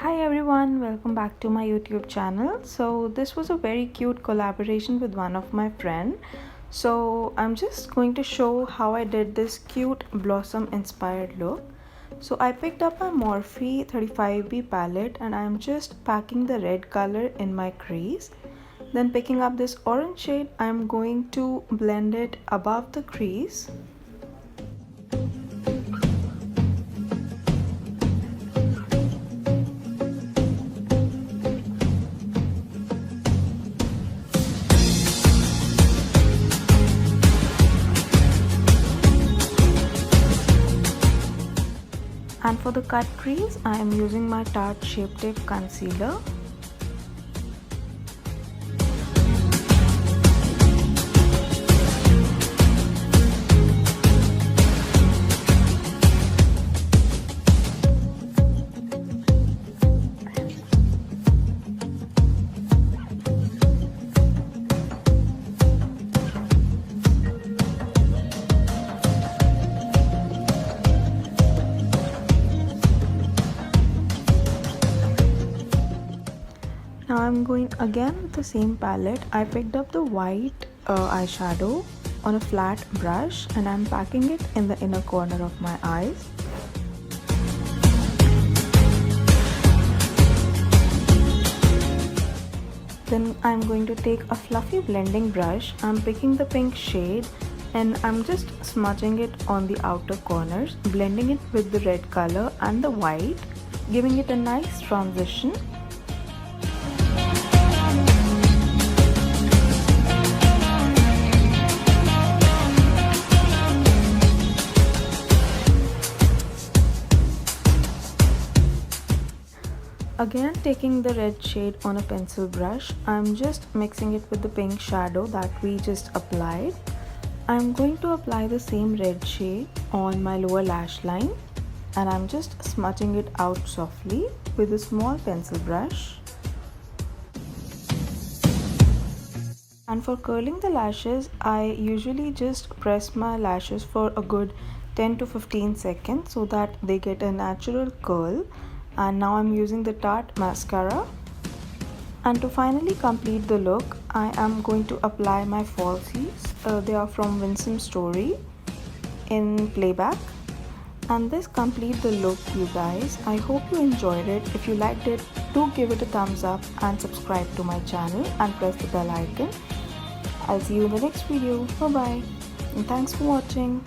Hi everyone, welcome back to my YouTube channel. So this was a very cute collaboration with one of my friend. So I'm just going to show how I did this cute blossom inspired look. So I picked up a Morphe 35B palette and I'm just packing the red color in my crease. Then picking up this orange shade, I'm going to blend it above the crease. And for the cut crease, I am using my Tarte Shape Tape Concealer. Now I'm going again with the same palette. I picked up the white eyeshadow on a flat brush and I'm packing it in the inner corner of my eyes. Then I'm going to take a fluffy blending brush. I'm picking the pink shade and I'm just smudging it on the outer corners, blending it with the red color and the white, giving it a nice transition. Again, taking the red shade on a pencil brush, I'm just mixing it with the pink shadow that we just applied. I'm going to apply the same red shade on my lower lash line and I'm just smudging it out softly with a small pencil brush. And for curling the lashes, I usually just press my lashes for a good 10 to 15 seconds so that they get a natural curl. And now I'm using the Tarte mascara. And to finally complete the look, I am going to apply my falsies. They are from Winsome Story in Playback. And this completes the look, you guys. I hope you enjoyed it. If you liked it, do give it a thumbs up and subscribe to my channel and press the bell icon. I'll see you in the next video. Bye bye and thanks for watching.